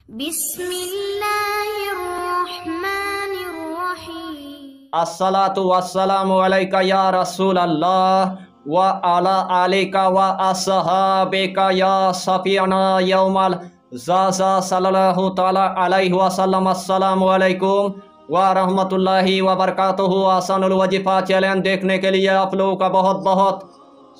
बिस्मिल्लाहिर्रहमानिर्रहीम। अस्सलातु वस्सलामु अलैका या रसूल अल्लाह व अला आलिका व अस्हाबिका या सफियाना यौमल ज़ाज़ा सल्लल्लाहु ताला अलैहि वसल्लम। अस्सलामु अलैकुम व रहमतुल्लाहि व बरकातुहू। आसानुल वजीफ़ा चैलेंज देखने के लिए आप लोगों का बहुत बहुत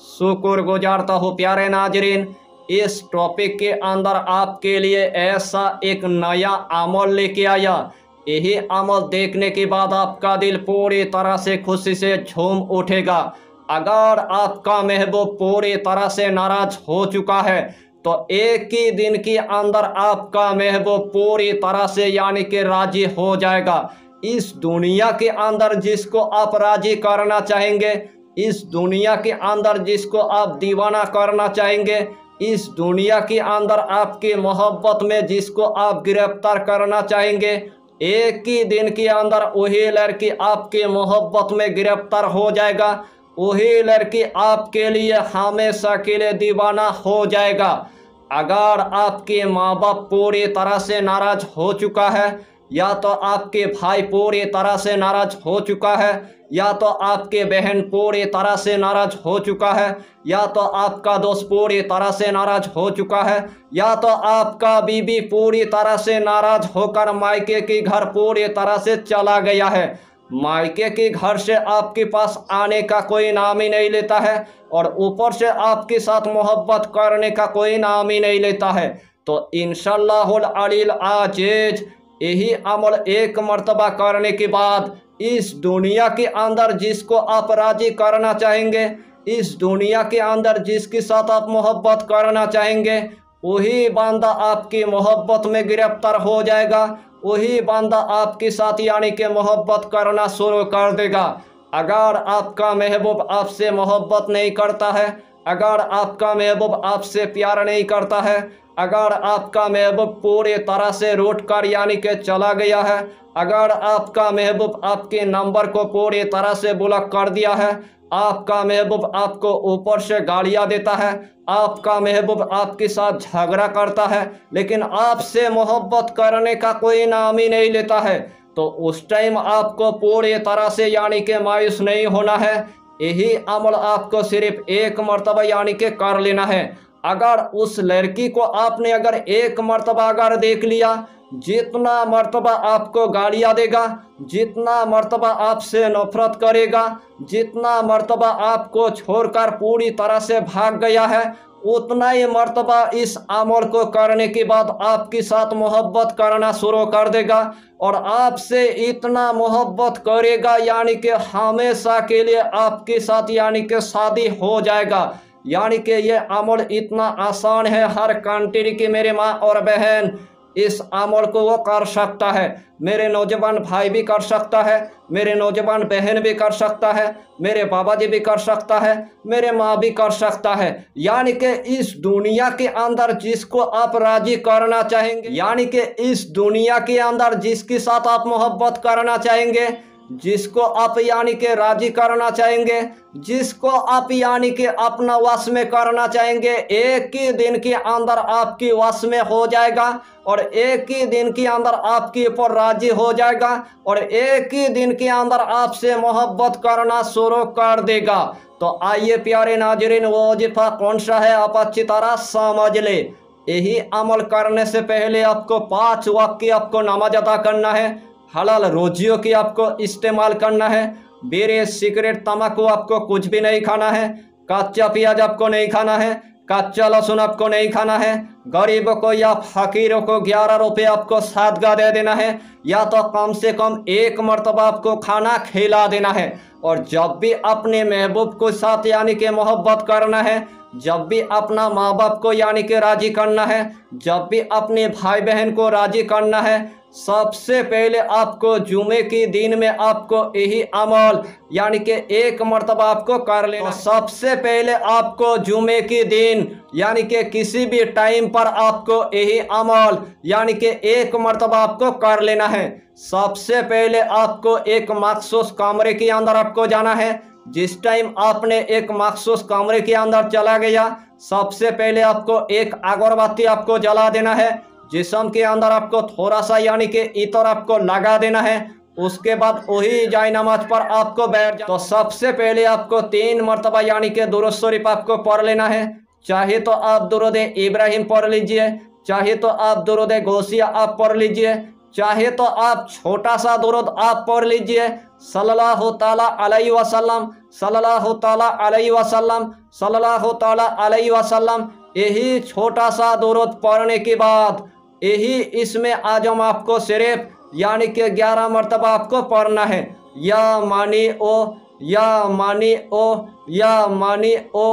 शुक्र गुजारता हूँ। प्यारे नाजरीन, इस टॉपिक के अंदर आपके लिए ऐसा एक नया अमल लेके आया। यही अमल देखने के बाद आपका दिल पूरी तरह से खुशी से झूम उठेगा। अगर आपका महबूब पूरी तरह से नाराज हो चुका है तो एक ही दिन के अंदर आपका महबूब पूरी तरह से यानी कि राजी हो जाएगा। इस दुनिया के अंदर जिसको आप राजी करना चाहेंगे, इस दुनिया के अंदर जिसको आप दीवाना करना चाहेंगे, इस दुनिया के अंदर आपकी मोहब्बत में जिसको आप गिरफ्तार करना चाहेंगे, एक ही दिन के अंदर वही लड़की आपकी मोहब्बत में गिरफ्तार हो जाएगा। वही लड़की आपके लिए हमेशा के लिए दीवाना हो जाएगा। अगर आपके माँ बाप पूरी तरह से नाराज हो चुका है, या तो आपके भाई पूरी तरह से नाराज हो चुका है, या तो आपके बहन पूरी तरह से नाराज हो चुका है, या तो आपका दोस्त पूरी तरह से नाराज हो चुका है, या तो आपका बीबी पूरी तरह से नाराज होकर मायके के घर पूरी तरह से चला गया है। मायके के घर से आपके पास आने का कोई नाम ही नहीं लेता है और ऊपर से आपके साथ मोहब्बत करने का कोई नाम ही नहीं लेता है। तो इंशाअल्लाहुल अलील आजीज यही अमल एक मर्तबा करने के बाद इस दुनिया के अंदर जिसको आप राजी करना चाहेंगे, इस दुनिया के अंदर जिसके साथ आप मोहब्बत करना चाहेंगे, वही बंदा आपकी मोहब्बत में गिरफ्तार हो जाएगा। वही बंदा आपके साथ यानी कि मोहब्बत करना शुरू कर देगा। अगर आपका महबूब आपसे मोहब्बत नहीं करता है, अगर आपका महबूब आपसे प्यार नहीं करता है, अगर आपका महबूब पूरी तरह से रूठ कर यानी कि चला गया है, अगर आपका महबूब आपके नंबर को पूरी तरह से ब्लॉक कर दिया है, आपका महबूब आपको ऊपर से गालियाँ देता है, आपका महबूब आपके साथ झगड़ा करता है, लेकिन आपसे मोहब्बत करने का कोई नाम ही नहीं लेता है, तो उस टाइम आपको पूरी तरह से यानी कि मायूस नहीं होना है। यही अमल आपको सिर्फ एक मर्तबा यानी कि कर लेना है। अगर उस लड़की को आपने अगर एक मर्तबा अगर देख लिया, जितना मर्तबा आपको गालियाँ देगा, जितना मर्तबा आपसे नफरत करेगा, जितना मर्तबा आपको छोड़कर पूरी तरह से भाग गया है, उतना ही मर्तबा इस अमल को करने के बाद आपके साथ मोहब्बत करना शुरू कर देगा और आपसे इतना मोहब्बत करेगा यानी कि हमेशा के लिए आपके साथ यानी कि शादी हो जाएगा। यानी कि ये अमल इतना आसान है, हर कंट्री की मेरे माँ और बहन इस अमल को वो कर सकता है। मेरे नौजवान भाई भी कर सकता है, मेरे नौजवान बहन भी कर सकता है, मेरे बाबा जी भी कर सकता है, मेरे माँ भी कर सकता है। यानी कि इस दुनिया के अंदर जिसको आप राजी करना चाहेंगे, यानी कि इस दुनिया के अंदर जिसके साथ आप मोहब्बत करना चाहेंगे, जिसको आप यानी कि राजी करना चाहेंगे, जिसको आप यानी कि अपना वश में करना चाहेंगे, एक ही दिन के अंदर आपकी वश में हो जाएगा और एक ही दिन के अंदर आपके ऊपर राजी हो जाएगा और एक ही दिन के अंदर आपसे मोहब्बत करना शुरू कर देगा। तो आइए प्यारे नाजरीन, वो वजीफा कौन सा है आप अच्छी तरह समझ ले। यही अमल करने से पहले आपको 5 वक्त की आपको नमाज अदा करना है, हलाल रोजियों की आपको इस्तेमाल करना है, बीड़ी सिगरेट तम्बाकू आपको कुछ भी नहीं खाना है, कच्चा प्याज आपको नहीं खाना है, कच्चा लहसुन आपको नहीं खाना है, गरीबों को या फकीरों को 11 रुपये आपको सदका दे देना है, या तो कम से कम एक मर्तबा आपको खाना खिला देना है। और जब भी अपने महबूब को साथ यानी कि मोहब्बत करना है, जब भी अपना माँ बाप को यानी कि राजी करना है, जब भी अपने भाई बहन को राजी करना है, सबसे पहले आपको जुमे के दिन में आपको यही अमल यानी कि एक मर्तबा आपको कर लेना। तो सबसे पहले आपको जुमे के दिन यानी कि किसी भी टाइम पर आपको यही अमल यानी कि एक मर्तबा आपको कर लेना है। सबसे पहले आपको एक मखसूस कमरे के अंदर आपको जाना है। जिस टाइम आपने एक मखसूस कमरे के अंदर चला गया, सबसे पहले आपको एक अगरबत्ती आपको जला देना है। जिस्म के अंदर आपको थोड़ा सा यानी कि इतर आपको लगा देना है। उसके बाद वही जाए नमाज पर आपको बैठ जा। तो सबसे पहले आपको 3 मरतबा यानी कि दुरूद शरीफ आपको पढ़ लेना है। चाहे तो आप दुरूद इब्राहिम पढ़ लीजिए, चाहे तो आप दुरूद गौसिया आप पढ़ लीजिए, चाहे तो आप छोटा सा दुरूद आप पढ़ लीजिए, सल्लल्लाहु ताला अलैहि वसल्लम, सल्लल्लाहु ताला अलैहि वसल्लम, सल्लल्लाहु ताला अलैहि वसल्लम। यही छोटा सा दुरूद पढ़ने के बाद यही इसमें आजम आपको सिर्फ यानी कि 11 मरतबा आपको पढ़ना है। या मानी ओ, या मानी ओ, या मानी ओ।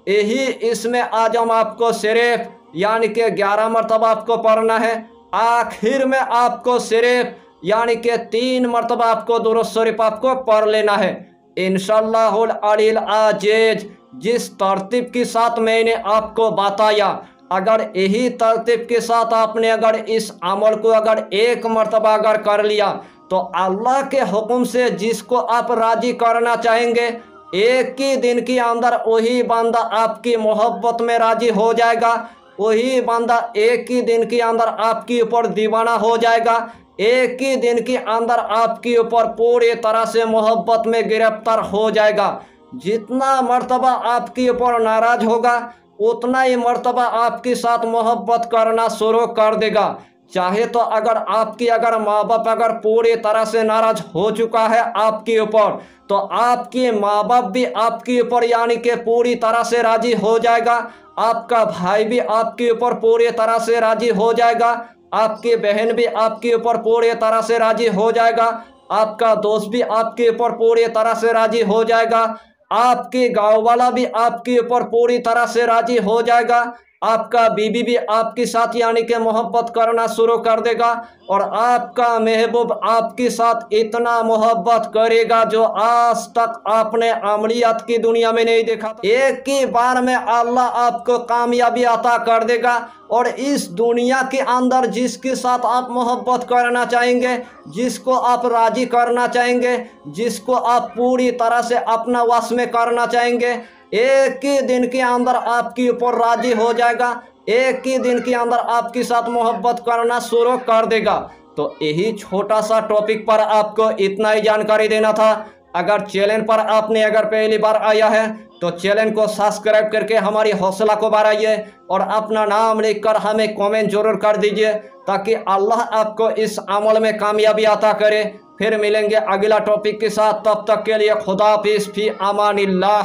यही इसमें आजम आपको सिर्फ यानी कि 11 मरतबा आपको पढ़ना है। आखिर में आपको सिर्फ यानी कि 3 मरतबा आपको दुरूद शरीफ आपको पढ़ लेना है। इंशाअल्लाहुल अलील अजीज जिस तरतीब के साथ मैंने आपको बताया, अगर यही तरतीब के साथ आपने अगर इस अमल को अगर 1 मरतबा अगर कर लिया तो अल्लाह के हुक्म से जिसको आप राजी करना चाहेंगे, एक ही दिन के अंदर वही बंदा आपकी मोहब्बत में राजी हो जाएगा। वही बंदा एक ही दिन के अंदर आपके ऊपर दीवाना हो जाएगा। एक ही दिन के अंदर आपके ऊपर पूरी तरह से मोहब्बत में गिरफ्तार हो जाएगा। जितना मर्तबा आपके ऊपर नाराज होगा उतना ही मर्तबा आपके साथ मोहब्बत करना शुरू कर देगा। चाहे तो अगर आपकी अगर माँ बाप अगर पूरी तरह से नाराज हो चुका है आपके ऊपर, तो आपके माँ बाप भी आपके ऊपर यानी कि पूरी तरह से राजी हो जाएगा। आपका भाई भी आपके ऊपर पूरी तरह से राजी हो जाएगा। आपकी बहन भी आपके ऊपर पूरी तरह से राजी हो जाएगा। आपका दोस्त भी आपके ऊपर पूरी तरह से राजी हो जाएगा। आपके गांव वाला भी आपके ऊपर पूरी तरह से राजी हो जाएगा। आपका बीबी भी आपके साथ यानी कि मोहब्बत करना शुरू कर देगा। और आपका महबूब आपके साथ इतना मोहब्बत करेगा जो आज तक आपने अमलियत की दुनिया में नहीं देखा था। एक ही बार में अल्लाह आपको कामयाबी अता कर देगा। और इस दुनिया के अंदर जिसके साथ आप मोहब्बत करना चाहेंगे, जिसको आप राजी करना चाहेंगे, जिसको आप पूरी तरह से अपना वश में करना चाहेंगे, एक ही दिन के अंदर आपके ऊपर राजी हो जाएगा। एक ही दिन के अंदर आपके साथ मोहब्बत करना शुरू कर देगा। तो यही छोटा सा टॉपिक पर आपको इतना ही जानकारी देना था। अगर चैनल पर आपने अगर पहली बार आया है तो चैनल को सब्सक्राइब करके हमारी हौसला को बढ़ाइए और अपना नाम लिखकर हमें कमेंट जरूर कर दीजिए, ताकि अल्लाह आपको इस अमल में कामयाबी अता करे। फिर मिलेंगे अगला टॉपिक के साथ, तब तक के लिए खुदा हाफिज़, फी अमानिल्लाह।